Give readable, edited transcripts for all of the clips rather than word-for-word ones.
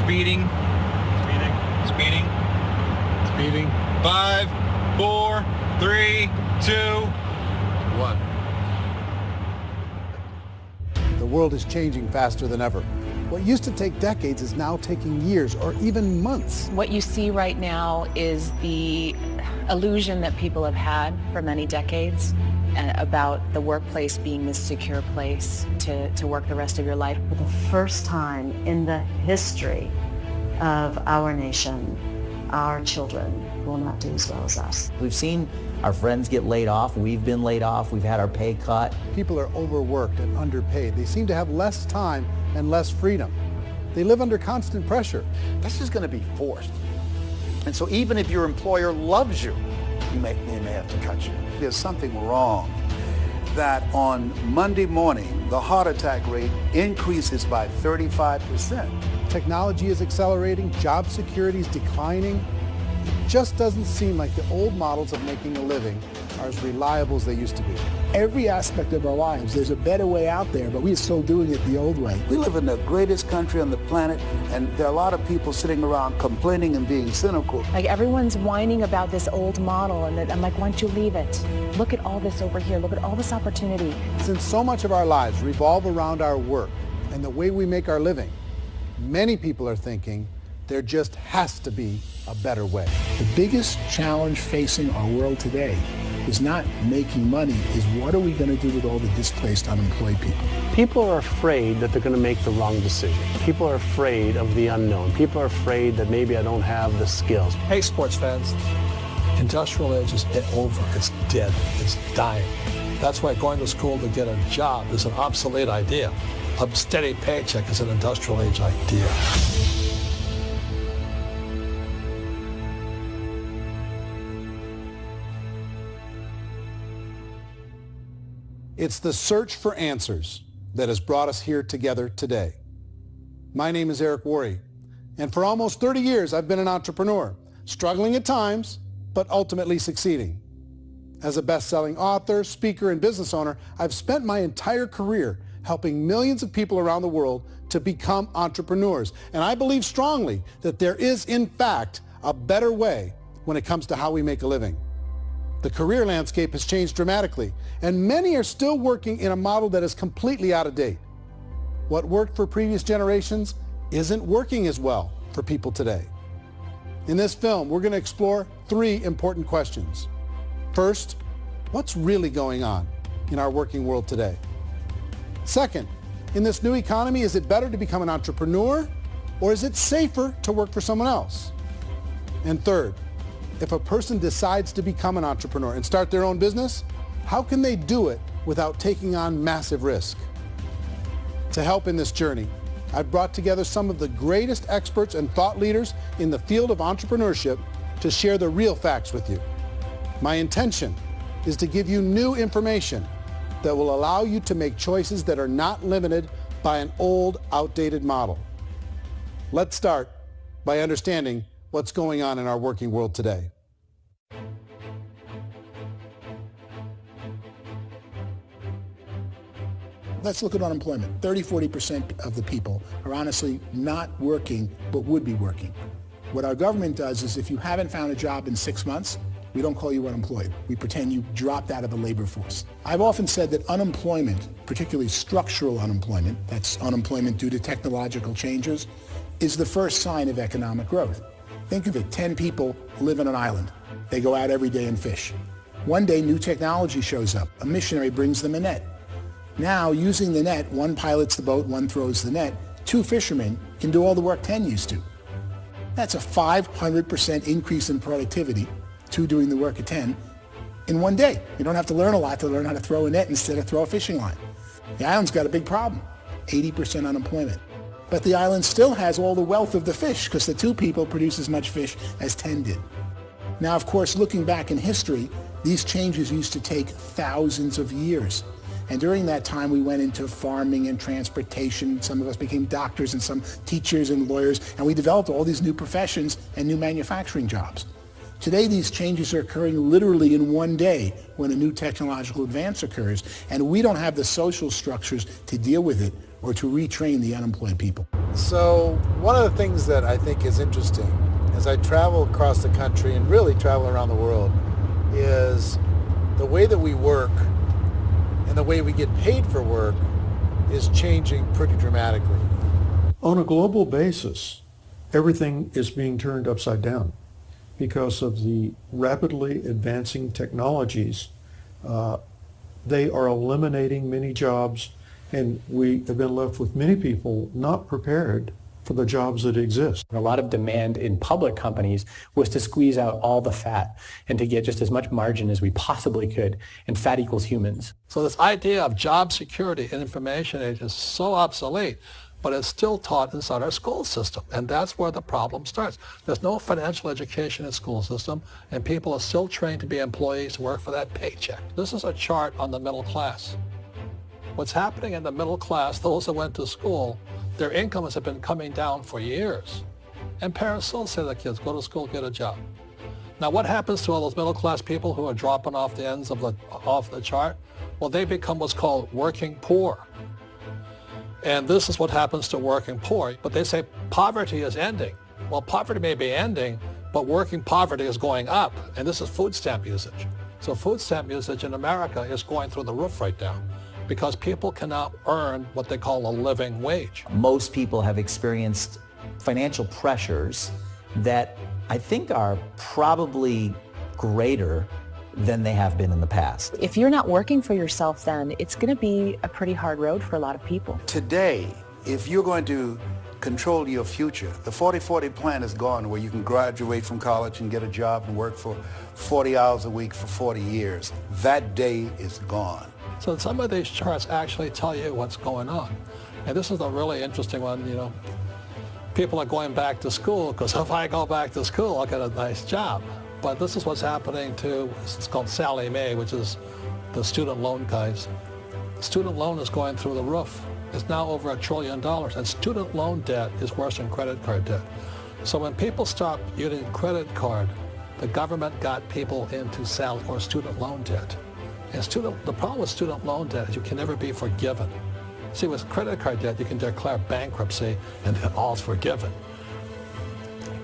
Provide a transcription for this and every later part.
Speeding. Speeding. Speeding. 5, 4, 3, 2, 1. The world is changing faster than ever. What used to take decades is now taking years or even months. What you see right now is the illusion that people have had for many decades about the workplace being this secure place to work the rest of your life. For the first time in the history of our nation, our children will not do as well as us. We've seen our friends get laid off. We've been laid off. We've had our pay cut. People are overworked and underpaid. They seem to have less time and less freedom. They live under constant pressure. This is going to be forced. And so even if your employer loves you, they may have to cut you. There's something wrong that on Monday morning, the heart attack rate increases by 35%. Technology is accelerating, job security is declining. It just doesn't seem like the old models of making a living are as reliable as they used to be. Every aspect of our lives, there's a better way out there, but we're still doing it the old way. We live in the greatest country on the planet, and there are a lot of people sitting around complaining and being cynical. Like everyone's whining about this old model, and I'm like, why don't you leave it? Look at all this over here. Look at all this opportunity. Since so much of our lives revolve around our work and the way we make our living, many people are thinking there just has to be a better way. The biggest challenge facing our world today is not making money, is what are we going to do with all the displaced, unemployed people? People are afraid that they're going to make the wrong decision. People are afraid of the unknown. People are afraid that maybe I don't have the skills. Hey, sports fans, industrial age is over. It's dead. It's dying. That's why going to school to get a job is an obsolete idea. A steady paycheck is an industrial age idea. It's the search for answers that has brought us here together today. My name is Eric Worre, and for almost 30 years I've been an entrepreneur, struggling at times, but ultimately succeeding. As a best-selling author, speaker, and business owner, I've spent my entire career helping millions of people around the world to become entrepreneurs. And I believe strongly that there is, in fact, a better way when it comes to how we make a living. The career landscape has changed dramatically, and many are still working in a model that is completely out of date. What worked for previous generations isn't working as well for people today. In this film, we're going to explore 3 important questions. First, what's really going on in our working world today? Second, in this new economy, is it better to become an entrepreneur, or is it safer to work for someone else? And third, if a person decides to become an entrepreneur and start their own business, how can they do it without taking on massive risk? To help in this journey, I've brought together some of the greatest experts and thought leaders in the field of entrepreneurship to share the real facts with you. My intention is to give you new information that will allow you to make choices that are not limited by an old, outdated model. Let's start by understanding what's going on in our working world today. Let's look at unemployment. 30–40% of the people are honestly not working, but would be working. What our government does is if you haven't found a job in 6 months, we don't call you unemployed. We pretend you dropped out of the labor force. I've often said that unemployment, particularly structural unemployment, that's unemployment due to technological changes, is the first sign of economic growth. Think of it, 10 people live on an island. They go out every day and fish. One day, new technology shows up. A missionary brings them a net. Now, using the net, one pilots the boat, one throws the net. 2 fishermen can do all the work 10 used to. That's a 500% increase in productivity, 2 doing the work of 10, in one day. You don't have to learn a lot to learn how to throw a net instead of throw a fishing line. The island's got a big problem, 80% unemployment. But the island still has all the wealth of the fish because the 2 people produce as much fish as 10 did. Now, of course, looking back in history, these changes used to take thousands of years. And during that time, we went into farming and transportation. Some of us became doctors and some teachers and lawyers, and we developed all these new professions and new manufacturing jobs. Today, these changes are occurring literally in one day when a new technological advance occurs, and we don't have the social structures to deal with it or to retrain the unemployed people. So one of the things that I think is interesting as I travel across the country and really travel around the world is the way that we work and the way we get paid for work is changing pretty dramatically. On a global basis, everything is being turned upside down because of the rapidly advancing technologies. They are eliminating many jobs, and we have been left with many people not prepared for the jobs that exist. A lot of demand in public companies was to squeeze out all the fat and to get just as much margin as we possibly could, and fat equals humans. So this idea of job security in information age is so obsolete, but it's still taught inside our school system, and that's where the problem starts. There's no financial education in the school system, and people are still trained to be employees who work for that paycheck. This is a chart on the middle class. What's happening in the middle class, those that went to school, their incomes have been coming down for years. And parents still say to their kids, go to school, get a job. Now what happens to all those middle class people who are dropping off the ends of the chart? Well, they become what's called working poor. And this is what happens to working poor. But they say poverty is ending. Well, poverty may be ending, but working poverty is going up. And this is food stamp usage. So food stamp usage in America is going through the roof right now because people cannot earn what they call a living wage. Most people have experienced financial pressures that I think are probably greater than they have been in the past. If you're not working for yourself, then it's going to be a pretty hard road for a lot of people. Today, if you're going to control your future, the 40-40 plan is gone where you can graduate from college and get a job and work for 40 hours a week for 40 years. That day is gone. So some of these charts actually tell you what's going on. And this is a really interesting one, you know. People are going back to school because if I go back to school, I'll get a nice job. But this is what's happening to, it's called Sallie Mae, which is the student loan guys. Student loan is going through the roof. It's now over $1 trillion, and student loan debt is worse than credit card debt. So when people stopped using credit card, the government got people into student loan debt. And the problem with student loan debt is you can never be forgiven. See, with credit card debt, you can declare bankruptcy and then all's forgiven.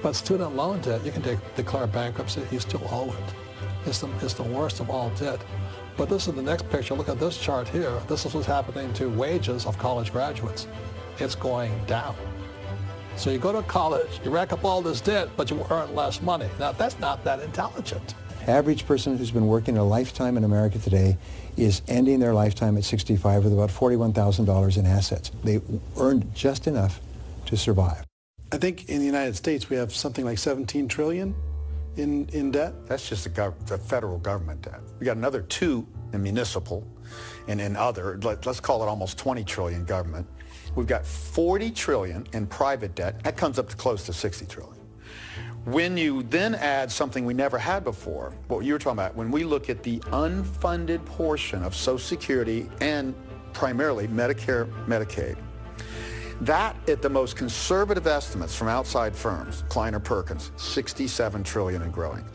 But student loan debt, you can declare bankruptcy, you still owe it. It's the worst of all debt. But this is the next picture. Look at this chart here. This is what's happening to wages of college graduates. It's going down. So you go to college, you rack up all this debt, but you earn less money. Now, that's not that intelligent. Average person who's been working a lifetime in America today is ending their lifetime at 65 with about $41,000 in assets. They earned just enough to survive. I think in the United States we have something like 17 trillion in debt. That's just the federal government debt. We got another 2 in municipal and in other, let's call it almost 20 trillion government. We've got 40 trillion in private debt. That comes up to close to 60 trillion. When you then add something we never had before, what you were talking about, when we look at the unfunded portion of Social Security and primarily Medicare, Medicaid, that at the most conservative estimates from outside firms, Kleiner Perkins, 67 trillion and growing.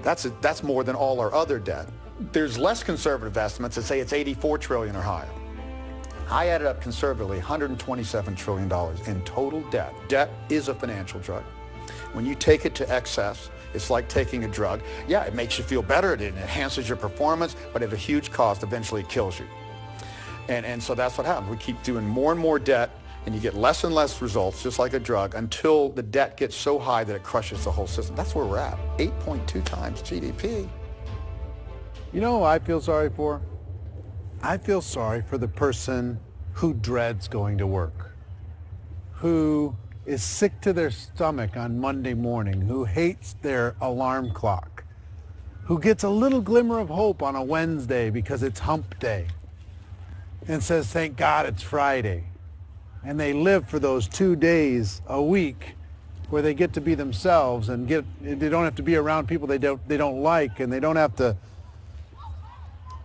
That's more than all our other debt. There's less conservative estimates that say it's 84 trillion or higher. I added up conservatively $127 trillion in total debt. Debt is a financial drug. When you take it to excess, it's like taking a drug. Yeah, it makes you feel better, it enhances your performance, but at a huge cost, eventually it kills you. And so that's what happens. We keep doing more and more debt, and you get less and less results, just like a drug, until the debt gets so high that it crushes the whole system. That's where we're at, 8.2 times GDP. You know who I feel sorry for? I feel sorry for the person who dreads going to work, who is sick to their stomach on Monday morning, who hates their alarm clock, who gets a little glimmer of hope on a Wednesday because it's hump day and says, thank God it's Friday. And they live for those 2 days a week where they get to be themselves and they don't have to be around people they don't like, and they don't have to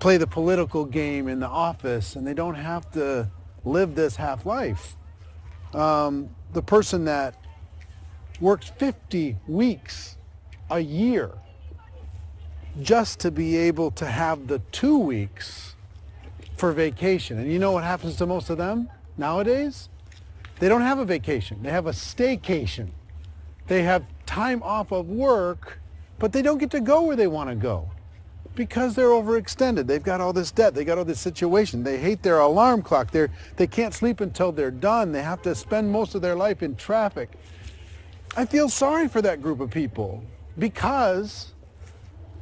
play the political game in the office, and they don't have to live this half life. The person that works 50 weeks a year just to be able to have the 2 weeks for vacation. And you know what happens to most of them nowadays? They don't have a vacation. They have a staycation. They have time off of work, but they don't get to go where they want to go because they're overextended. They've got all this debt. They got all this situation. They hate their alarm clock. They can't sleep until they're done. They have to spend most of their life in traffic. I feel sorry for that group of people because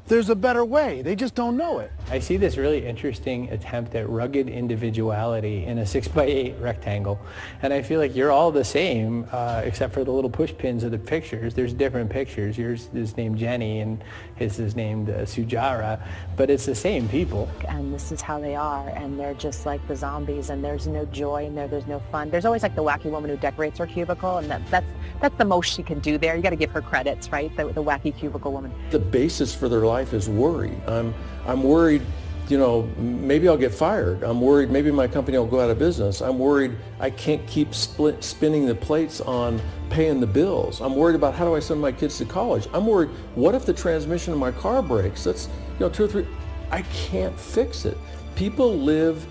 there's a better way. They just don't know it. I see this really interesting attempt at rugged individuality in a 6x8 rectangle, and I feel like you're all the same, except for the little push pins of the pictures. There's different pictures. Yours is named Jenny, and his is named Sujara, but it's the same people. And this is how they are, and they're just like the zombies, and there's no joy in there, there's no fun. There's always like the wacky woman who decorates her cubicle, and that's the most she can do there. You got to give her credits, right? The wacky cubicle woman. The basis for their life is worry. I'm worried, you know, maybe I'll get fired. I'm worried maybe my company will go out of business. I'm worried I can't keep spinning the plates on paying the bills. I'm worried about how do I send my kids to college. I'm worried, what if the transmission of my car breaks? That's, you know, 2 or 3, I can't fix it. People live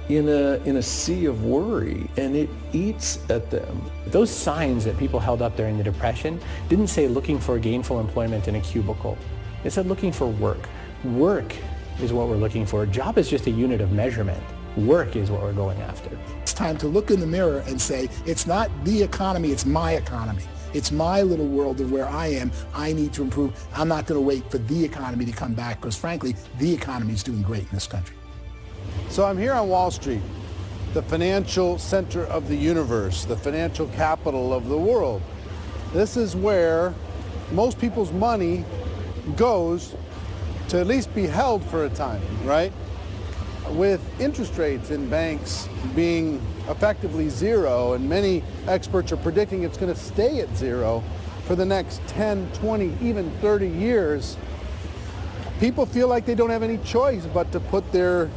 in a sea of worry, and it eats at them. Those signs that people held up during the Depression didn't say looking for gainful employment in a cubicle. It said looking for work. Work is what we're looking for. Job is just a unit of measurement. Work is what we're going after. It's time to look in the mirror and say, it's not the economy, it's my economy. It's my little world of where I am. I need to improve. I'm not going to wait for the economy to come back because, frankly, the economy is doing great in this country. So I'm here on Wall Street, the financial center of the universe, the financial capital of the world. This is where most people's money goes to at least be held for a time, right? With interest rates in banks being effectively zero, and many experts are predicting it's going to stay at zero for the next 10, 20, even 30 years, people feel like they don't have any choice but to put their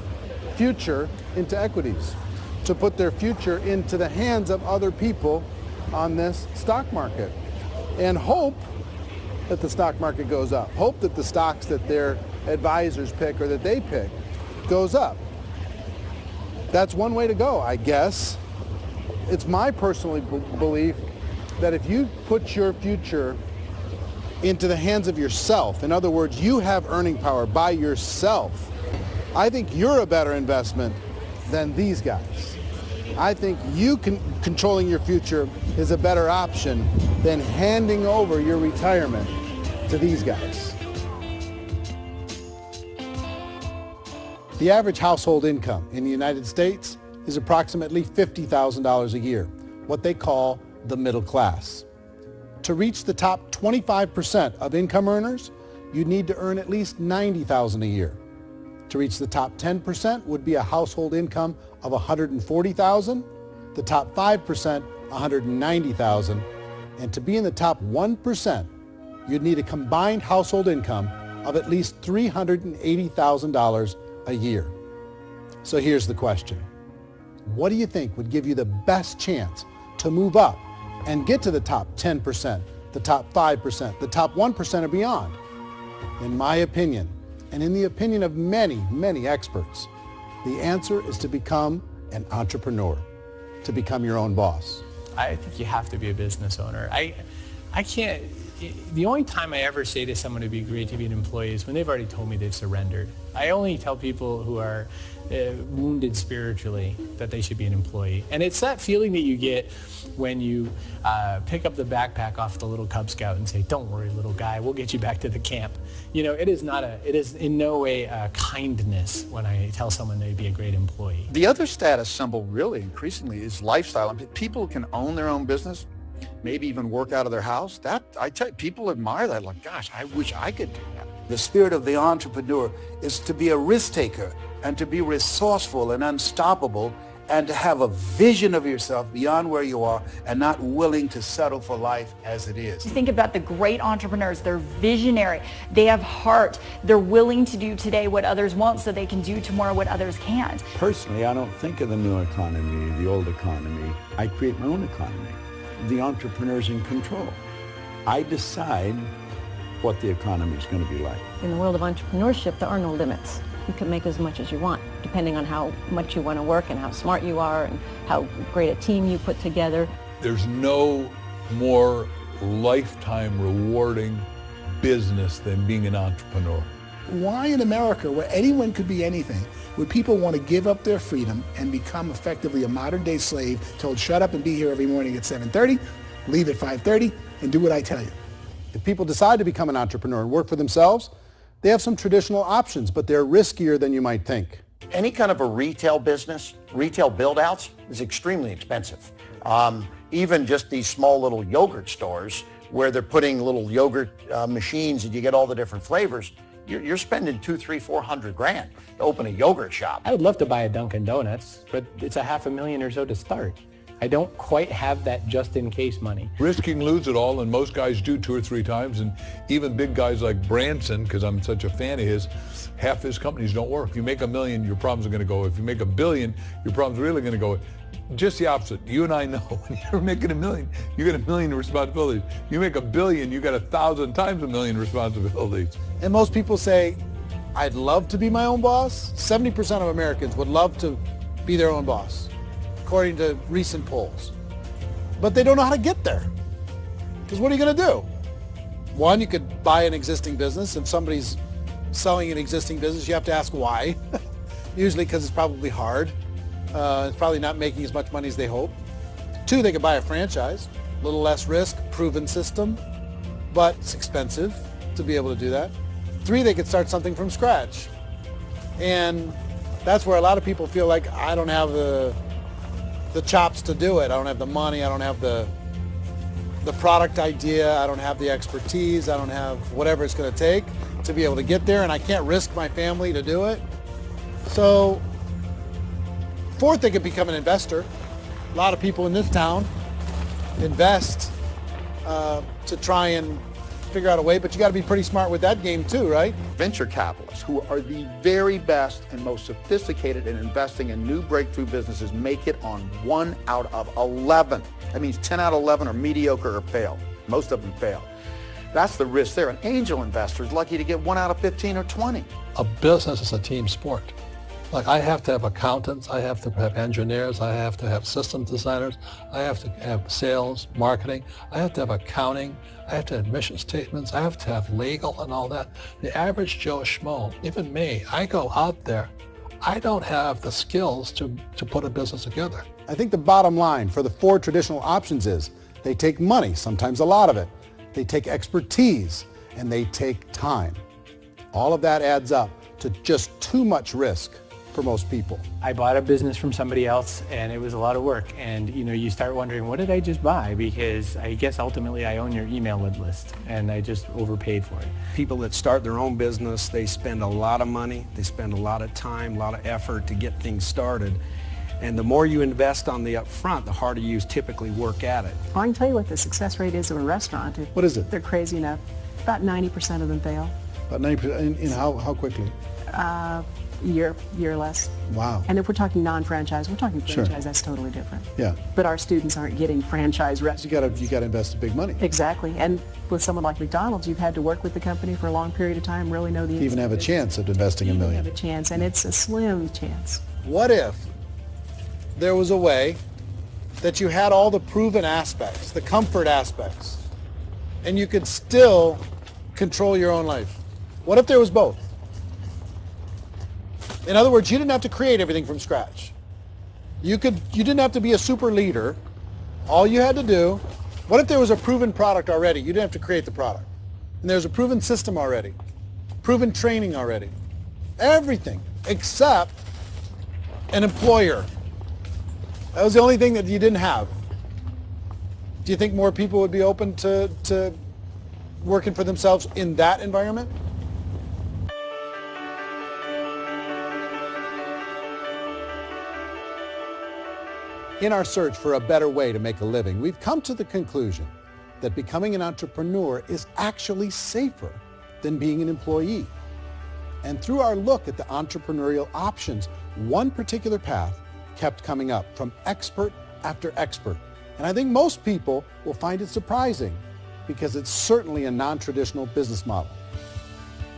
future into equities, to put their future into the hands of other people on this stock market, and hope that the stock market goes up, hope that the stocks that their advisors pick or that they pick goes up. That's one way to go, I guess. It's my personal belief that if you put your future into the hands of yourself, in other words, you have earning power by yourself, I think you're a better investment than these guys. I think you controlling your future is a better option than handing over your retirement to these guys. The average household income in the United States is approximately $50,000 a year, what they call the middle class. To reach the top 25% of income earners, you'd need to earn at least $90,000 a year. To reach the top 10% would be a household income of $140,000, the top 5%, $190,000, and to be in the top 1%, you'd need a combined household income of at least $380,000 a year. So here's the question. What do you think would give you the best chance to move up and get to the top 10%, the top 5%, the top 1% or beyond? In my opinion, and in the opinion of many, many experts, the answer is to become an entrepreneur, to become your own boss. I think you have to be a business owner. I can't, the only time I ever say to someone it'd be great to be an employee is when they've already told me they've surrendered. I only tell people who are wounded spiritually that they should be an employee. And it's that feeling that you get when you pick up the backpack off the little Cub Scout and say, don't worry, little guy, we'll get you back to the camp. You know, it is in no way a kindness when I tell someone they'd be a great employee. The other status symbol really increasingly is lifestyle. I mean, people can own their own business, maybe even work out of their house. That, I tell you, people admire that. Like, gosh, I wish I could do that. The spirit of the entrepreneur is to be a risk taker and to be resourceful and unstoppable and to have a vision of yourself beyond where you are and not willing to settle for life as it is. You think about the great entrepreneurs. They're visionary. They have heart. They're willing to do today what others won't so they can do tomorrow what others can't. Personally, I don't think of the new economy, the old economy. I create my own economy. The entrepreneur's in control. I decide what the economy is going to be like. In the world of entrepreneurship, there are no limits. You can make as much as you want. depending on how much you want to work and how smart you are and how great a team you put together. There's no more lifetime rewarding business than being an entrepreneur. Why in America, where anyone could be anything, would people want to give up their freedom and become effectively a modern-day slave, told shut up and be here every morning at 7:30, leave at 5:30, and do what I tell you? If people decide to become an entrepreneur and work for themselves, they have some traditional options, but they're riskier than you might think. Any kind of a retail business, retail build-outs, is extremely expensive. Even just these small little yogurt stores where they're putting little yogurt machines and you get all the different flavors, you're spending $200,000, $300,000, $400,000 to open a yogurt shop. I would love to buy a Dunkin' Donuts, but it's $500,000 or so to start. I don't quite have that just-in-case money. Risking lose it all, and most guys do 2 or 3 times, and even big guys like Branson, because I'm such a fan of his, half his companies don't work. If you make $1 million, your problems are going to go. If you make $1 billion, your problems are really going to go. Just the opposite. You and I know when you're making $1 million, you get $1 million responsibilities. You make $1 billion, you got 1,000 times $1 million responsibilities. And most people say, I'd love to be my own boss. 70% of Americans would love to be their own boss, according to recent polls. But they don't know how to get there. Because what are you going to do? One, you could buy an existing business. If somebody's selling an existing business, you have to ask why. Usually because it's probably hard. It's probably not making as much money as they hope. 2, they could buy a franchise. A little less risk, proven system, but it's expensive to be able to do that. 3, they could start something from scratch. And that's where a lot of people feel like, I don't have the chops to do it. I don't have the money. I don't have the product idea. I don't have the expertise. I don't have whatever it's going to take to be able to get there, and I can't risk my family to do it. So 4th, they could become an investor. A lot of people in this town invest to try and figure out a way, but you got to be pretty smart with that game too, right? Venture capitalists, who are the very best and most sophisticated in investing in new breakthrough businesses, make it on 1 out of 11. That means 10 out of 11 are mediocre or fail. Most of them fail. That's the risk there. An angel investor is lucky to get 1 out of 15 or 20. A business is a team sport. Like, I have to have accountants, I have to have engineers, I have to have system designers, I have to have sales, marketing, I have to have accounting, I have to have mission statements, I have to have legal and all that. The average Joe Schmo, even me, I go out there, I don't have the skills to put a business together. I think the bottom line for the 4 traditional options is they take money, sometimes a lot of it. They take expertise, and they take time. All of that adds up to just too much risk for most people. I bought a business from somebody else, and it was a lot of work. And you start wondering, what did I just buy? Because I guess ultimately I own your email list, and I just overpaid for it. People that start their own business, they spend a lot of money, they spend a lot of time, a lot of effort to get things started. And the more you invest on the upfront, the harder you typically work at it. I can tell you what the success rate is of a restaurant. What is it? They're crazy enough. About 90% of them fail. About 90%, in how quickly? Year less. Wow. And if we're talking non-franchise, we're talking franchise, Sure. That's totally different. Yeah. But our students aren't getting franchise restaurants. You got to invest big money. Exactly. And with someone like McDonald's, you've had to work with the company for a long period of time, really know the You even have a chance of investing $1 million. have a chance, and it's a slim chance. What if there was a way that you had all the proven aspects, the comfort aspects, and you could still control your own life? What if there was both? In other words, you didn't have to create everything from scratch. You didn't have to be a super leader. All you had to do, what if there was a proven product already? You didn't have to create the product. And there's a proven system already, proven training already. Everything except an employer. That was the only thing that you didn't have. Do you think more people would be open to working for themselves in that environment? In our search for a better way to make a living, we've come to the conclusion that becoming an entrepreneur is actually safer than being an employee. And through our look at the entrepreneurial options, one particular path kept coming up from expert after expert. And I think most people will find it surprising because it's certainly a non-traditional business model.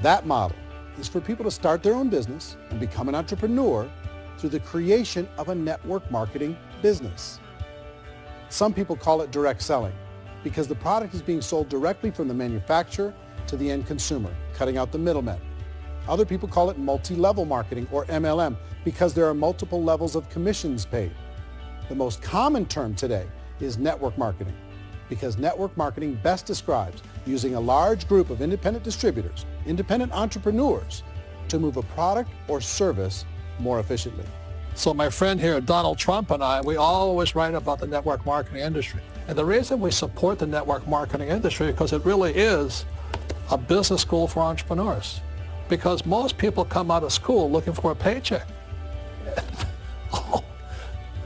That model is for people to start their own business and become an entrepreneur through the creation of a network marketing business. Some people call it direct selling because the product is being sold directly from the manufacturer to the end consumer, cutting out the middlemen. Other people call it multi-level marketing, or MLM, because there are multiple levels of commissions paid. The most common term today is network marketing, because network marketing best describes using a large group of independent distributors, independent entrepreneurs, to move a product or service more efficiently. So my friend here, Donald Trump, and I, we always write about the network marketing industry. And the reason we support the network marketing industry is because it really is a business school for entrepreneurs. Because most people come out of school looking for a paycheck. Oh,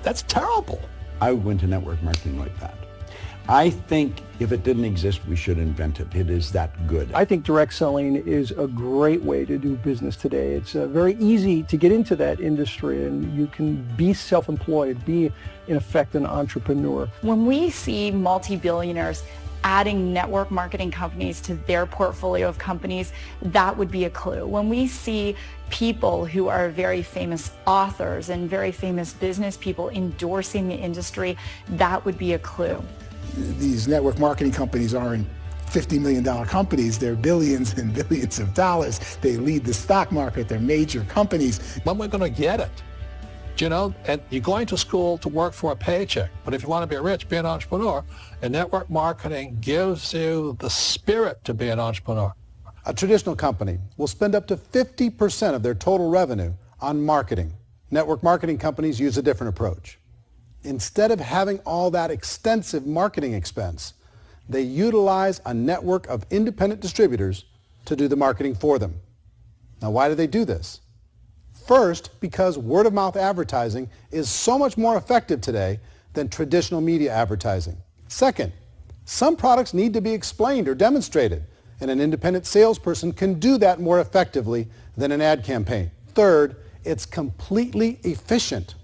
that's terrible. I went to network marketing like that. I think if it didn't exist, we should invent it. It is that good. I think direct selling is a great way to do business today. It's very easy to get into that industry, and you can be self-employed, be, in effect, an entrepreneur. When we see multi-billionaires adding network marketing companies to their portfolio of companies, that would be a clue. When we see people who are very famous authors and very famous business people endorsing the industry, that would be a clue. These network marketing companies aren't $50 million companies. They're billions and billions of dollars. They lead the stock market. They're major companies. When we're going to get it? You know, and you're going to school to work for a paycheck. But if you want to be rich, be an entrepreneur. And network marketing gives you the spirit to be an entrepreneur. A traditional company will spend up to 50% of their total revenue on marketing. Network marketing companies use a different approach. Instead of having all that extensive marketing expense, they utilize a network of independent distributors to do the marketing for them. Now, why do they do this? First, because word-of-mouth advertising is so much more effective today than traditional media advertising. Second, some products need to be explained or demonstrated, and an independent salesperson can do that more effectively than an ad campaign. Third, it's completely efficient.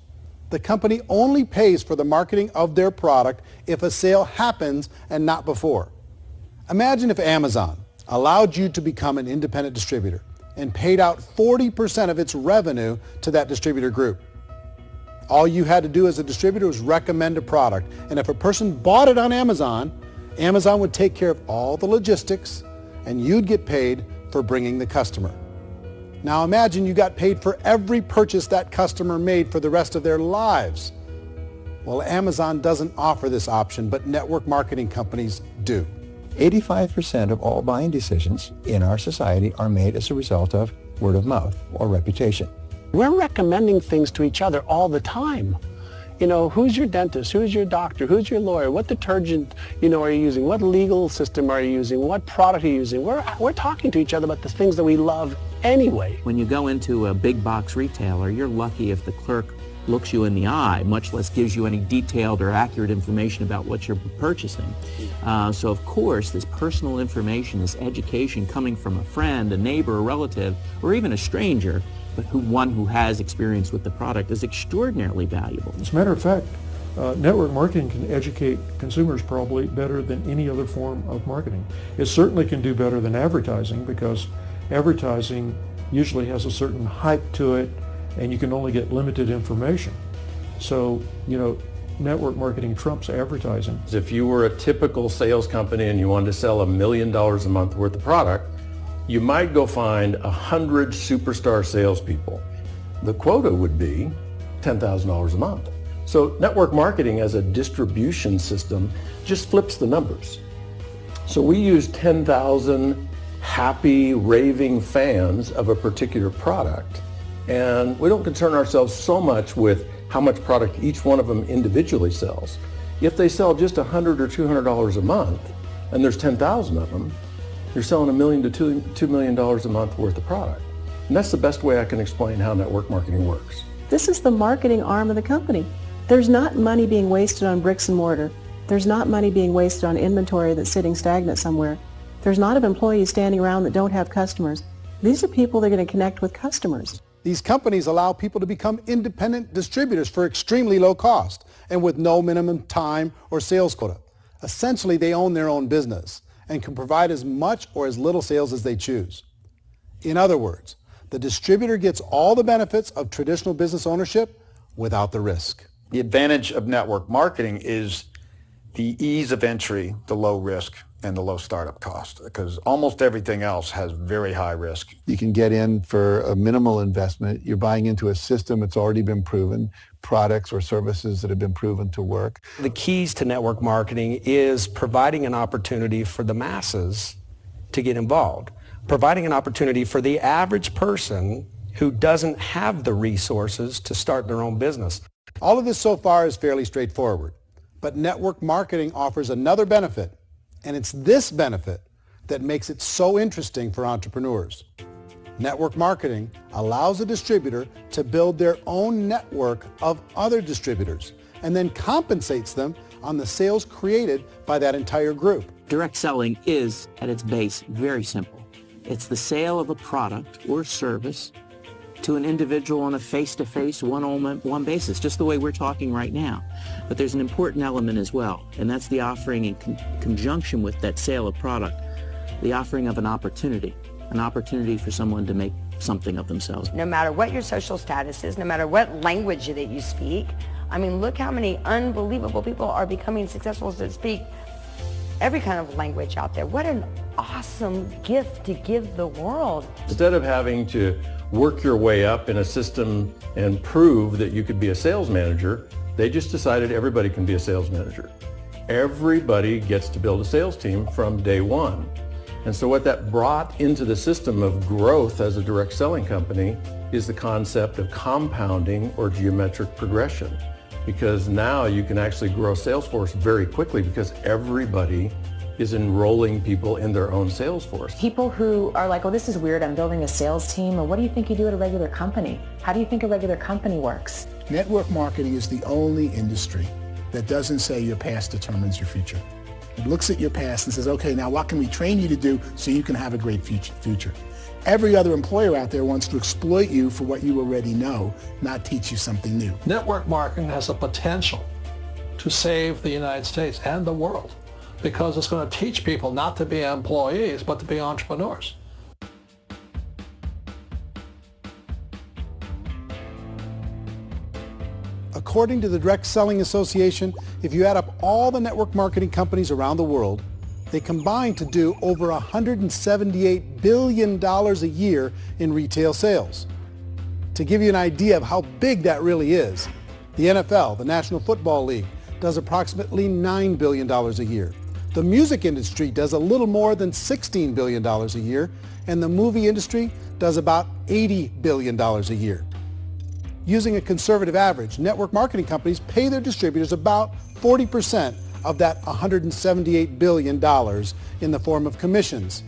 The company only pays for the marketing of their product if a sale happens and not before. Imagine if Amazon allowed you to become an independent distributor and paid out 40% of its revenue to that distributor group. All you had to do as a distributor was recommend a product, and if a person bought it on Amazon, Amazon would take care of all the logistics, and you'd get paid for bringing the customer. Now imagine you got paid for every purchase that customer made for the rest of their lives. Well, Amazon doesn't offer this option, but network marketing companies do. 85% of all buying decisions in our society are made as a result of word of mouth or reputation. We're recommending things to each other all the time. You know, who's your dentist? Who's your doctor? Who's your lawyer? What detergent, are you using? What legal system are you using? What product are you using? We're talking to each other about the things that we love anyway. When you go into a big box retailer, you're lucky if the clerk looks you in the eye, much less gives you any detailed or accurate information about what you're purchasing. So of course, this personal information, this education coming from a friend, a neighbor, a relative, or even a stranger, but one who has experience with the product is extraordinarily valuable. As a matter of fact, network marketing can educate consumers probably better than any other form of marketing. It certainly can do better than advertising, because advertising usually has a certain hype to it, and you can only get limited information. So, network marketing trumps advertising. If you were a typical sales company and you wanted to sell $1 million a month worth of product, you might go find 100 superstar salespeople. The quota would be $10,000 a month. So network marketing as a distribution system just flips the numbers. So we use 10,000 happy, raving fans of a particular product, and we don't concern ourselves so much with how much product each one of them individually sells. If they sell just $100 or $200 a month, and there's 10,000 of them, you're selling $1 million to $2 million a month worth of product. And that's the best way I can explain how network marketing works. This is the marketing arm of the company. There's not money being wasted on bricks and mortar. There's not money being wasted on inventory that's sitting stagnant somewhere. There's not of employees standing around that don't have customers. These are people that are going to connect with customers. These companies allow people to become independent distributors for extremely low cost and with no minimum time or sales quota. Essentially, they own their own business and can provide as much or as little sales as they choose. In other words, The distributor gets all the benefits of traditional business ownership without the risk. The advantage of network marketing is the ease of entry, the low risk, and the low startup cost, because almost everything else has very high risk. You can get in for a minimal investment. You're buying into a system that's already been proven, products or services that have been proven to work. The keys to network marketing is providing an opportunity for the masses to get involved, providing an opportunity for the average person who doesn't have the resources to start their own business. All of this so far is fairly straightforward, but network marketing offers another benefit, and it's this benefit that makes it so interesting for entrepreneurs. Network marketing allows a distributor to build their own network of other distributors and then compensates them on the sales created by that entire group. Direct selling is, at its base, very simple. It's the sale of a product or service to an individual on a face-to-face, one-on-one basis, just the way we're talking right now. But there's an important element as well, and that's the offering in conjunction with that sale of product, the offering of an opportunity for someone to make something of themselves. No matter what your social status is, no matter what language that you speak, I mean, look how many unbelievable people are becoming successful to speak every kind of language out there. What an awesome gift to give the world. Instead of having to work your way up in a system and prove that you could be a sales manager, they just decided everybody can be a sales manager. Everybody gets to build a sales team from day one. And so what that brought into the system of growth as a direct selling company is the concept of compounding or geometric progression. Because now you can actually grow a sales force very quickly because everybody is enrolling people in their own sales force. People who are like, oh, this is weird, I'm building a sales team, or what do you think you do at a regular company? How do you think a regular company works? Network marketing is the only industry that doesn't say your past determines your future. It looks at your past and says, okay, now what can we train you to do so you can have a great future? Every other employer out there wants to exploit you for what you already know, not teach you something new. Network marketing has the potential to save the United States and the world, because it's going to teach people not to be employees, but to be entrepreneurs. According to the Direct Selling Association, if you add up all the network marketing companies around the world, they combine to do over $178 billion a year in retail sales. To give you an idea of how big that really is, the NFL, the National Football League, does approximately $9 billion a year. The music industry does a little more than $16 billion a year, and the movie industry does about $80 billion a year. Using a conservative average, network marketing companies pay their distributors about 40% of that $178 billion in the form of commissions,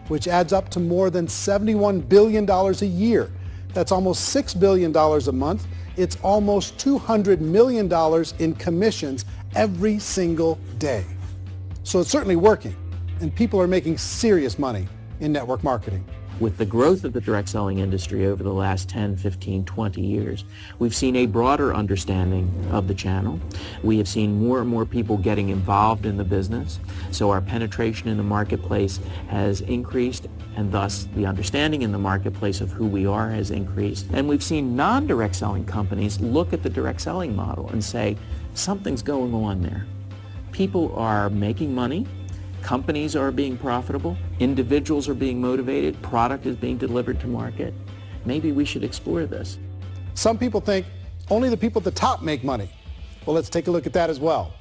which adds up to more than $71 billion a year. That's almost $6 billion a month. It's almost $200 million in commissions every single day. So it's certainly working, and people are making serious money in network marketing. With the growth of the direct selling industry over the last 10, 15, 20 years, we've seen a broader understanding of the channel. We have seen more and more people getting involved in the business, so our penetration in the marketplace has increased, and thus the understanding in the marketplace of who we are has increased. And we've seen non-direct selling companies look at the direct selling model and say, something's going on there. People are making money. Companies are being profitable, individuals are being motivated, product is being delivered to market. Maybe we should explore this. Some people think only the people at the top make money. Well, let's take a look at that as well.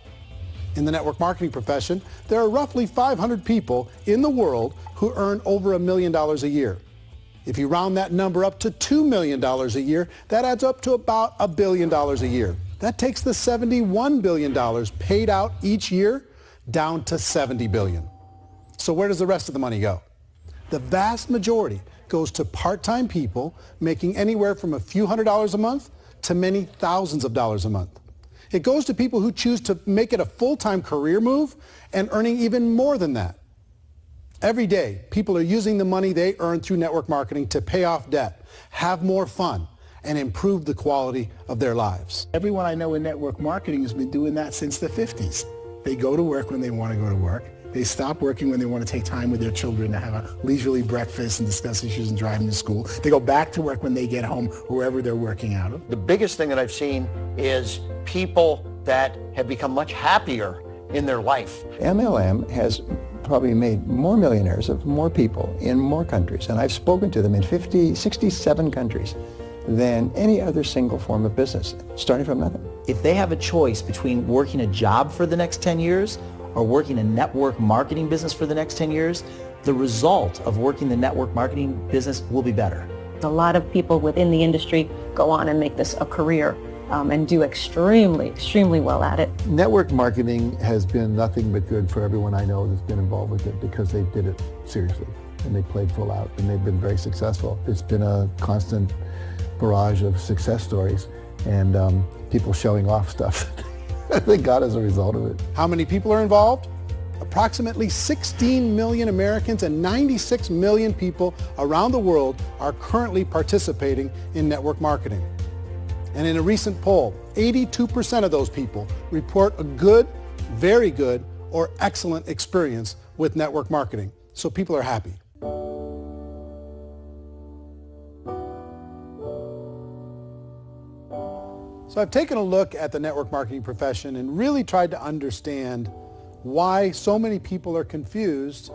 In the network marketing profession, there are roughly 500 people in the world who earn over $1 million a year. If you round that number up to $2 million a year, that adds up to about $1 billion a year. That takes the $71 billion paid out each year down to $70 billion. So where does the rest of the money go? The vast majority goes to part-time people making anywhere from a few $100s a month to many thousands of dollars a month. It goes to people who choose to make it a full-time career move and earning even more than that. Every day, people are using the money they earn through network marketing to pay off debt, have more fun, and improve the quality of their lives. Everyone I know in network marketing has been doing that since the 50s. They go to work when they want to go to work, They stop working when they want to take time with their children to have a leisurely breakfast and discuss issues and driving to school. They go back to work when they get home, wherever they're working out of. The biggest thing that I've seen is people that have become much happier in their life. MLM has probably made more millionaires of more people in more countries, and I've spoken to them in 67 countries than any other single form of business, starting from nothing. If they have a choice between working a job for the next 10 years or working a network marketing business for the next 10 years, the result of working the network marketing business will be better. A lot of people within the industry go on and make this a career and do extremely well at it. Network marketing has been nothing but good for everyone I know that's been involved with it because they did it seriously and they played full out and they've been very successful. It's been a constant barrage of success stories and people showing off stuff that they got as a result of it. How many people are involved? Approximately 16 million Americans and 96 million people around the world are currently participating in network marketing. And in a recent poll, 82% of those people report a good, very good, or excellent experience with network marketing. So people are happy. So I've taken a look at the network marketing profession and really tried to understand why so many people are confused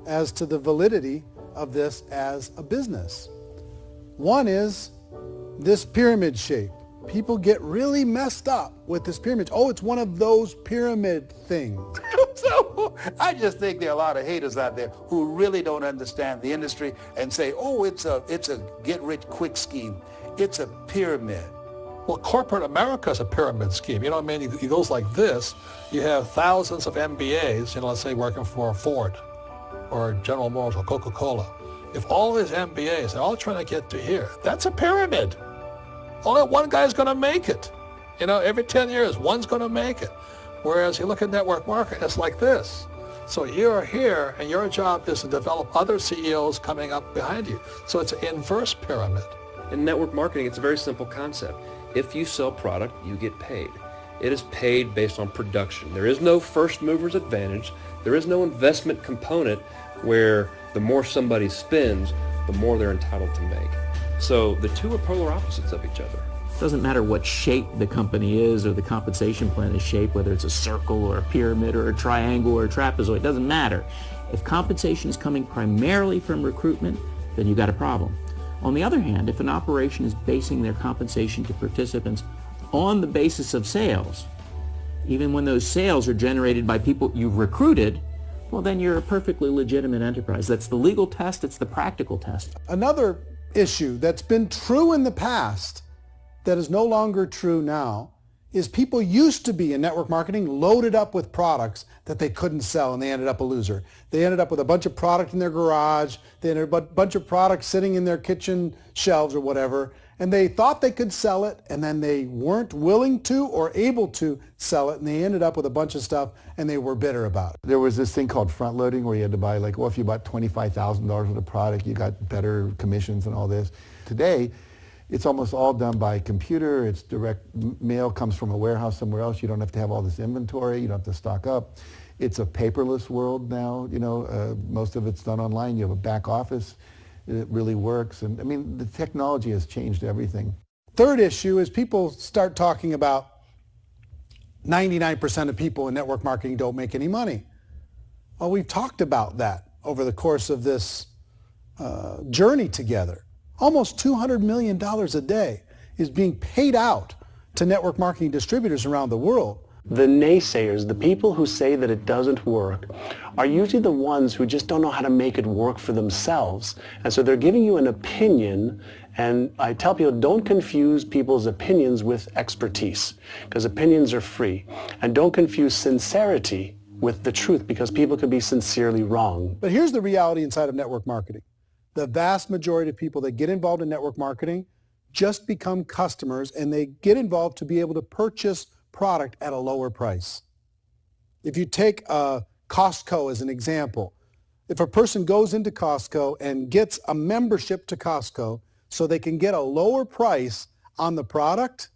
as to the validity of this as a business. One is this pyramid shape. People get really messed up with this pyramid. Oh, it's one of those pyramid things. So I just think there are a lot of haters out there who really don't understand the industry and say, oh, it's a get-rich-quick scheme. It's a pyramid. Well, corporate America is a pyramid scheme. You know what I mean? It goes like this. You have thousands of MBAs, let's say working for Ford or General Motors or Coca-Cola. If all these MBAs, they're all trying to get to here, that's a pyramid. Only one guy's going to make it. Every 10 years, one's going to make it. Whereas you look at network marketing, it's like this. So you're here, and your job is to develop other CEOs coming up behind you. So it's an inverse pyramid. In network marketing, it's a very simple concept. If you sell product, you get paid. It is paid based on production. There is no first mover's advantage. There is no investment component where the more somebody spends, the more they're entitled to make. So the two are polar opposites of each other. It doesn't matter what shape the company is or the compensation plan is shaped, whether it's a circle or a pyramid or a triangle or a trapezoid, it doesn't matter. If compensation is coming primarily from recruitment, then you've got a problem. On the other hand, if an operation is basing their compensation to participants on the basis of sales, even when those sales are generated by people you've recruited, well, then you're a perfectly legitimate enterprise. That's the legal test, it's the practical test. Another issue that's been true in the past that is no longer true now is people used to be in network marketing loaded up with products that they couldn't sell and they ended up a loser. They ended up with a bunch of product in their garage, they ended up with a bunch of products sitting in their kitchen shelves or whatever, and they thought they could sell it and then they weren't willing to or able to sell it and they ended up with a bunch of stuff and they were bitter about it. There was this thing called front loading where you had to buy if you bought $25,000 worth of product, you got better commissions and all this. Today, it's almost all done by computer. It's direct mail comes from a warehouse somewhere else. You don't have to have all this inventory. You don't have to stock up. It's a paperless world now. Most of it's done online. You have a back office. It really works. And I mean, the technology has changed everything. Third issue is people start talking about 99% of people in network marketing don't make any money. Well, we've talked about that over the course of this journey together. Almost $200 million a day is being paid out to network marketing distributors around the world. The naysayers, the people who say that it doesn't work, are usually the ones who just don't know how to make it work for themselves. And so they're giving you an opinion, and I tell people, don't confuse people's opinions with expertise, because opinions are free. And don't confuse sincerity with the truth, because people can be sincerely wrong. But here's the reality inside of network marketing. The vast majority of people that get involved in network marketing just become customers, and they get involved to be able to purchase product at a lower price. If you take Costco as an example, if a person goes into Costco and gets a membership to Costco so they can get a lower price on the product,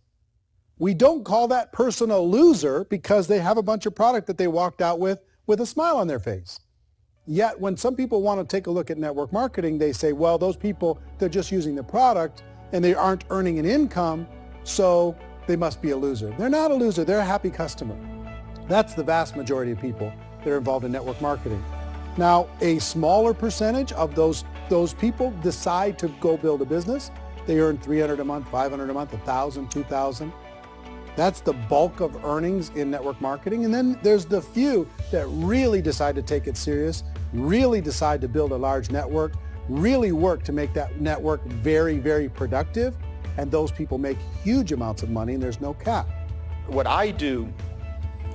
we don't call that person a loser because they have a bunch of product that they walked out with with a smile on their face. Yet when some people want to take a look at network marketing, they say, well, those people, they're just using the product and they aren't earning an income, so they must be a loser. They're not a loser, they're a happy customer. That's the vast majority of people that are involved in network marketing. Now, a smaller percentage of those people decide to go build a business. They earn $300 a month, $500 a month, $1,000, $2,000. That's the bulk of earnings in network marketing. And then there's the few that really decide to take it serious, really decide to build a large network, really work to make that network very, very productive. And those people make huge amounts of money and there's no cap. What I do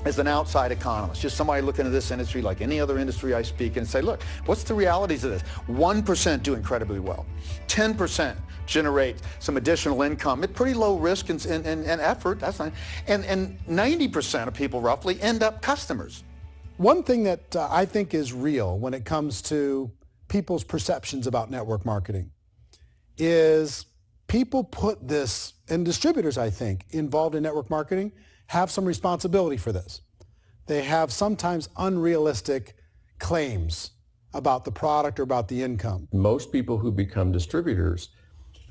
as an outside economist, just somebody looking at this industry like any other industry I speak and say, look, what's the realities of this? 1% do incredibly well. 10% generate some additional income at pretty low risk and effort. That's not, and 90% of people roughly end up customers. One thing that I think is real when it comes to people's perceptions about network marketing is people put this, and distributors, I think, involved in network marketing have some responsibility for this. They have sometimes unrealistic claims about the product or about the income. Most people who become distributors,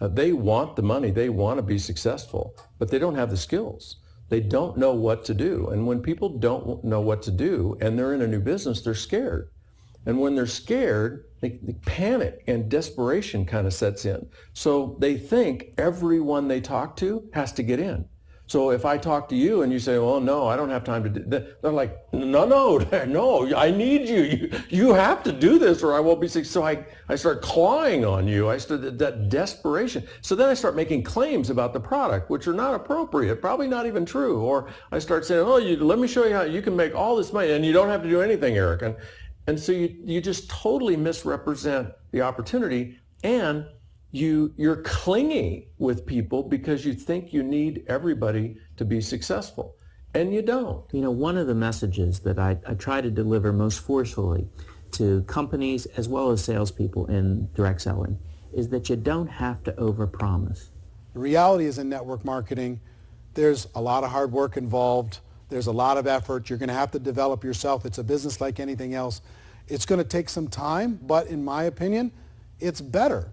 they want the money, they want to be successful, but they don't have the skills. They don't know what to do. And when people don't know what to do and they're in a new business, they're scared. And when they're scared, they panic and desperation kind of sets in. So they think everyone they talk to has to get in. So if I talk to you and you say, well, no, I don't have time to do that, they're like, no, I need you. You have to do this or I won't be successful. So I start clawing on you. I start that desperation. So then I start making claims about the product, which are not appropriate, probably not even true. Or I start saying, oh, let me show you how you can make all this money and you don't have to do anything, Eric. And so you just totally misrepresent the opportunity, and you're clingy with people because you think you need everybody to be successful, and you don't. You know, one of the messages that I try to deliver most forcefully to companies as well as salespeople in direct selling is that you don't have to overpromise. The reality is in network marketing, there's a lot of hard work involved. There's a lot of effort. You're going to have to develop yourself. It's a business like anything else. It's going to take some time, but in my opinion, it's better.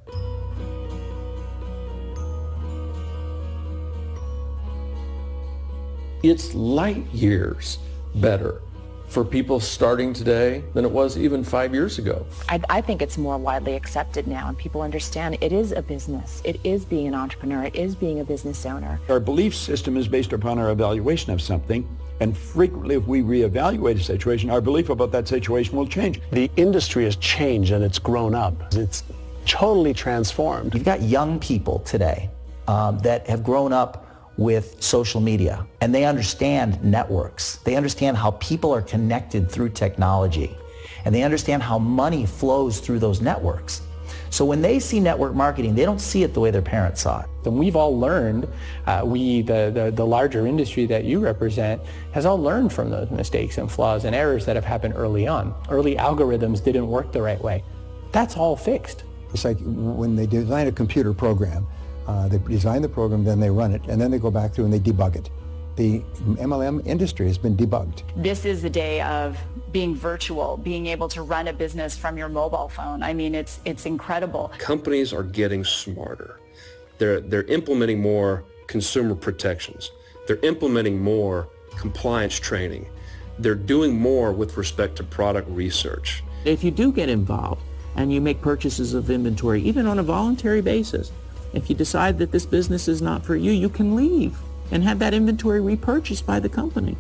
It's light years better for people starting today than it was even 5 years ago. I think it's more widely accepted now, and people understand it is a business. It is being an entrepreneur. It is being a business owner. Our belief system is based upon our evaluation of something, and frequently if we reevaluate a situation, our belief about that situation will change. The industry has changed and it's grown up. It's totally transformed. You've got young people today that have grown up with social media, and they understand networks. They understand how people are connected through technology, and they understand how money flows through those networks. So when they see network marketing, they don't see it the way their parents saw it. And we've all learned, the larger industry that you represent, has all learned from those mistakes and flaws and errors that have happened early on. Early algorithms didn't work the right way. That's all fixed. It's like when they design a computer program, they design the program, then they run it, and then they go back through and they debug it. The MLM industry has been debugged. This is the day of being virtual, being able to run a business from your mobile phone. I mean, it's incredible. Companies are getting smarter. They're implementing more consumer protections. They're implementing more compliance training. They're doing more with respect to product research. If you do get involved and you make purchases of inventory, even on a voluntary basis, if you decide that this business is not for you, you can leave and have that inventory repurchased by the company.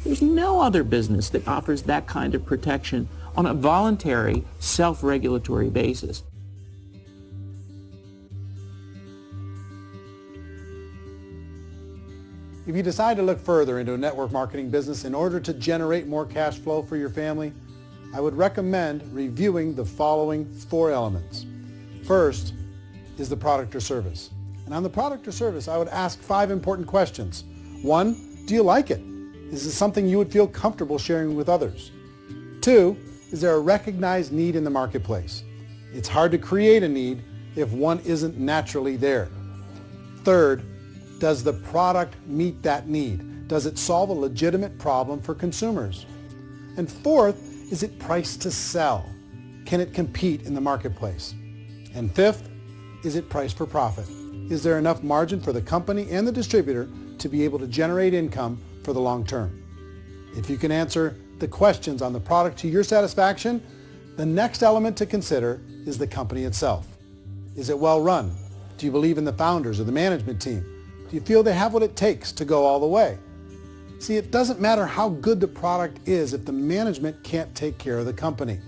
There's no other business that offers that kind of protection on a voluntary, self-regulatory basis. If you decide to look further into a network marketing business in order to generate more cash flow for your family, I would recommend reviewing the following 4 elements. First is the product or service. And on the product or service, I would ask 5 important questions. 1, do you like it? Is it something you would feel comfortable sharing with others? 2, is there a recognized need in the marketplace? It's hard to create a need if one isn't naturally there. 3rd, does the product meet that need? Does it solve a legitimate problem for consumers? And 4th, is it priced to sell? Can it compete in the marketplace? And fifth, is it priced for profit? Is there enough margin for the company and the distributor to be able to generate income for the long term? If you can answer the questions on the product to your satisfaction, the next element to consider is the company itself. Is it well run? Do you believe in the founders or the management team? Do you feel they have what it takes to go all the way? See, it doesn't matter how good the product is if the management can't take care of the company.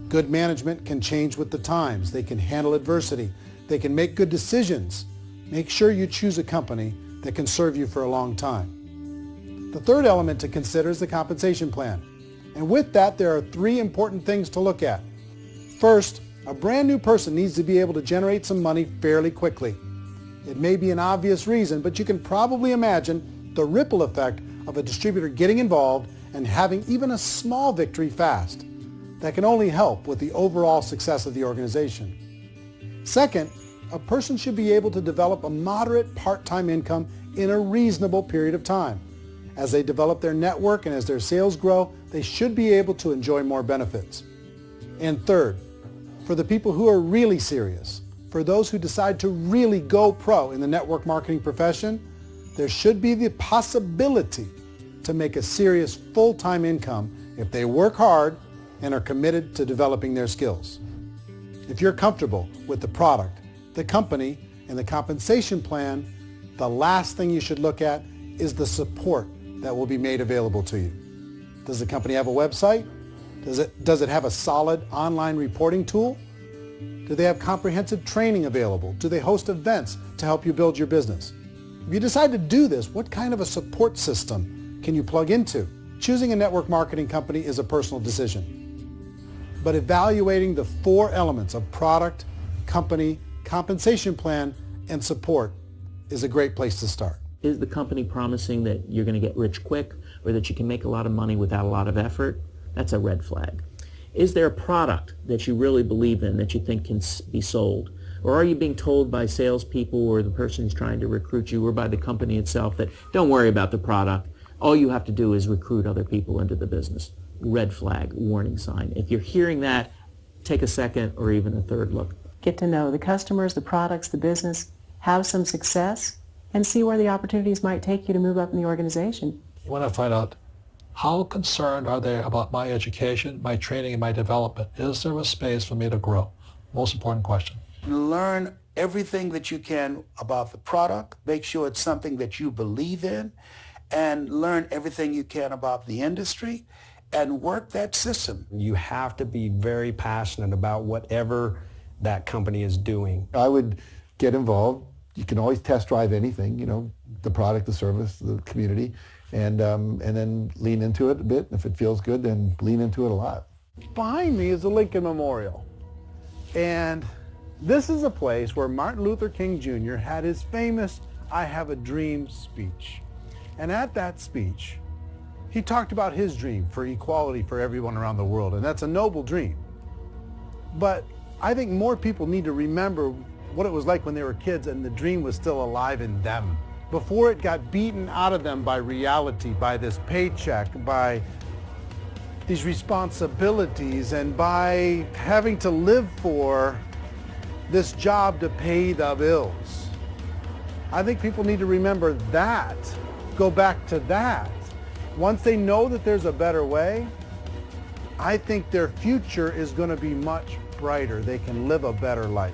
Good management can change with the times. They can handle adversity. They can make good decisions. Make sure you choose a company that can serve you for a long time. The third element to consider is the compensation plan. And with that, there are three important things to look at. First, a brand new person needs to be able to generate some money fairly quickly. It may be an obvious reason, but you can probably imagine the ripple effect of a distributor getting involved and having even a small victory fast. That can only help with the overall success of the organization. Second, a person should be able to develop a moderate part-time income in a reasonable period of time. As they develop their network and as their sales grow, they should be able to enjoy more benefits. And third, for the people who are really serious, for those who decide to really go pro in the network marketing profession, there should be the possibility to make a serious full-time income if they work hard and are committed to developing their skills. If you're comfortable with the product, the company, and the compensation plan, the last thing you should look at is the support that will be made available to you. Does the company have a website? Does it have a solid online reporting tool? Do they have comprehensive training available? Do they host events to help you build your business? If you decide to do this, what kind of a support system can you plug into? Choosing a network marketing company is a personal decision. But evaluating the four elements of product, company, compensation plan, and support is a great place to start. Is the company promising that you're going to get rich quick or that you can make a lot of money without a lot of effort? That's a red flag. Is there a product that you really believe in that you think can be sold? Or are you being told by salespeople or the person who's trying to recruit you or by the company itself that don't worry about the product, all you have to do is recruit other people into the business? Red flag, warning sign. If you're hearing that, take a second or even a third look. Get to know the customers, the products, the business, have some success, and see where the opportunities might take you to move up in the organization. You want to find out how concerned are they about my education, my training, and my development? Is there a space for me to grow? Most important question. Learn everything that you can about the product. Make sure it's something that you believe in, and learn everything you can about the industry and work that system. You have to be very passionate about whatever that company is doing. I would get involved. You can always test drive anything, you know, the product, the service, the community, and then lean into it a bit. If it feels good, then lean into it a lot. Behind me is the Lincoln Memorial. And this is a place where Martin Luther King Jr. had his famous "I Have a Dream" speech. And at that speech, he talked about his dream for equality for everyone around the world, and that's a noble dream. But I think more people need to remember what it was like when they were kids and the dream was still alive in them. Before it got beaten out of them by reality, by this paycheck, by these responsibilities, and by having to live for this job to pay the bills. I think people need to remember that, go back to that. Once they know that there's a better way, I think their future is going to be much brighter. They can live a better life.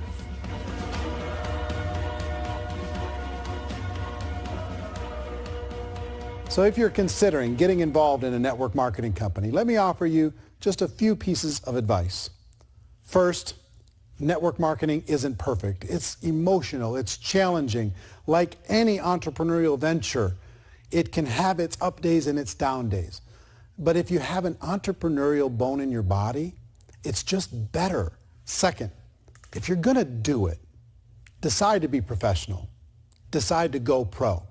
So if you're considering getting involved in a network marketing company, let me offer you just a few pieces of advice. First, network marketing isn't perfect. It's emotional, it's challenging. Like any entrepreneurial venture, it can have its up days and its down days. But if you have an entrepreneurial bone in your body, it's just better. Second, if you're going to do it, decide to be professional. Decide to go pro.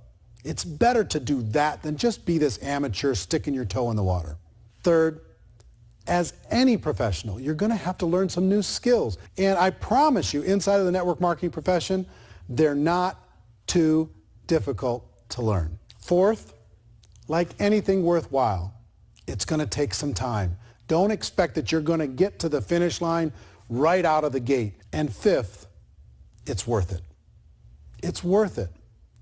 It's better to do that than just be this amateur sticking your toe in the water. Third, as any professional, you're going to have to learn some new skills. And I promise you, inside of the network marketing profession, they're not too difficult to learn. Fourth, like anything worthwhile, it's going to take some time. Don't expect that you're going to get to the finish line right out of the gate. And fifth, it's worth it. It's worth it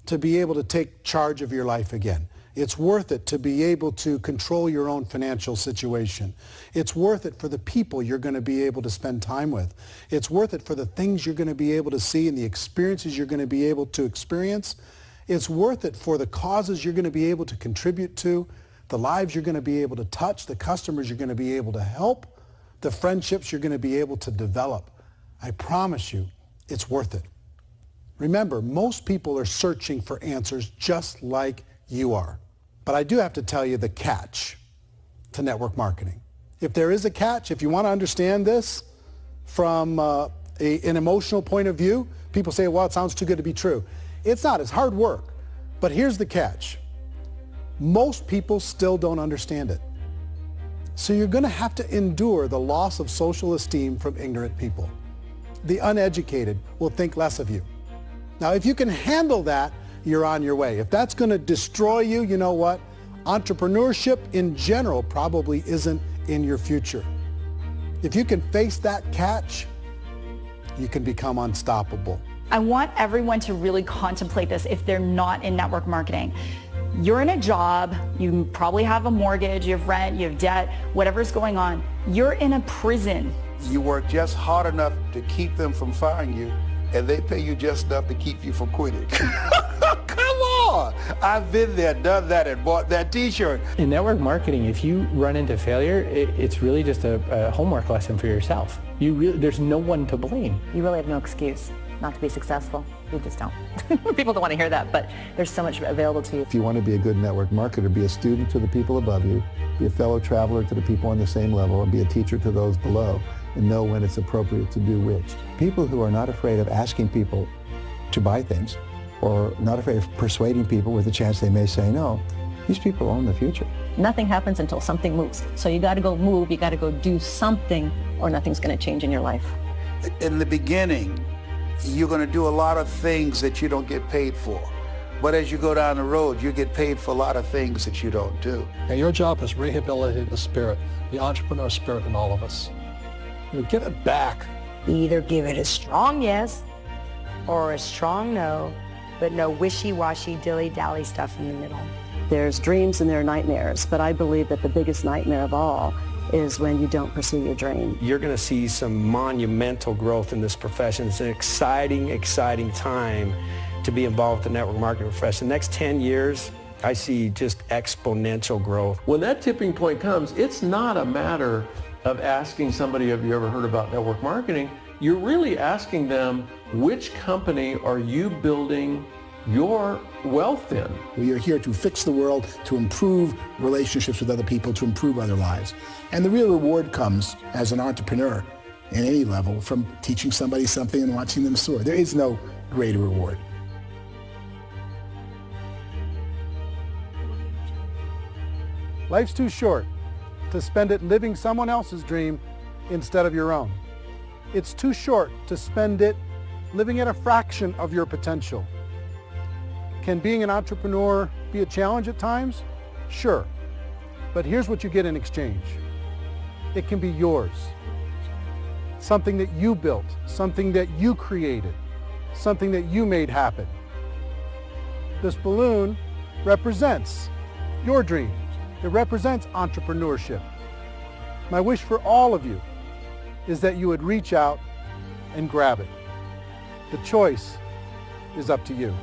to be able to take charge of your life again. It's worth it to be able to control your own financial situation. It's worth it for the people you're going to be able to spend time with. It's worth it for the things you're going to be able to see and the experiences you're going to be able to experience. It's worth it for the causes you're going to be able to contribute to, the lives you're going to be able to touch, the customers you're going to be able to help, the friendships you're going to be able to develop. I promise you, it's worth it. Remember, most people are searching for answers just like you are. But I do have to tell you the catch to network marketing. If there is a catch, if you want to understand this from an emotional point of view, people say, well, it sounds too good to be true. It's not. It's hard work. But here's the catch. Most people still don't understand it. So you're going to have to endure the loss of social esteem from ignorant people. The uneducated will think less of you. Now, if you can handle that, you're on your way. If that's going to destroy you, you know what? Entrepreneurship in general probably isn't in your future. If you can face that catch, you can become unstoppable. I want everyone to really contemplate this if they're not in network marketing. You're in a job, you probably have a mortgage, you have rent, you have debt, whatever's going on. You're in a prison. You work just hard enough to keep them from firing you, and they pay you just enough to keep you from quitting. Come on! I've been there, done that, and bought that t-shirt. In network marketing, if you run into failure, it's really just a homework lesson for yourself. There's no one to blame. You really have no excuse not to be successful. You just don't. People don't want to hear that, but there's so much available to you. If you want to be a good network marketer, be a student to the people above you, be a fellow traveler to the people on the same level, and be a teacher to those below, and know when it's appropriate to do which. People who are not afraid of asking people to buy things, or not afraid of persuading people with a chance they may say no, these people own the future. Nothing happens until something moves. So you got to go move, you got to go do something, or nothing's going to change in your life. In the beginning, you're going to do a lot of things that you don't get paid for. But as you go down the road, you get paid for a lot of things that you don't do. And your job is rehabilitate the spirit, the entrepreneur spirit in all of us. You give it back. Either give it a strong yes or a strong no, but no wishy-washy, dilly-dally stuff in the middle. There's dreams and there are nightmares, but I believe that the biggest nightmare of all is when you don't pursue your dream. You're going to see some monumental growth in this profession. It's an exciting, exciting time to be involved with the network marketing profession. The next 10 years, I see just exponential growth. When that tipping point comes, it's not a matter of asking somebody, have you ever heard about network marketing? You're really asking them, which company are you building your wealth in? We are here to fix the world, to improve relationships with other people, to improve other lives. And the real reward comes as an entrepreneur at any level from teaching somebody something and watching them soar. There is no greater reward. Life's too short to spend it living someone else's dream instead of your own. It's too short to spend it living at a fraction of your potential. Can being an entrepreneur be a challenge at times? Sure. But here's what you get in exchange. It can be yours. Something that you built, something that you created, something that you made happen. This balloon represents your dream. It represents entrepreneurship. My wish for all of you is that you would reach out and grab it. The choice is up to you.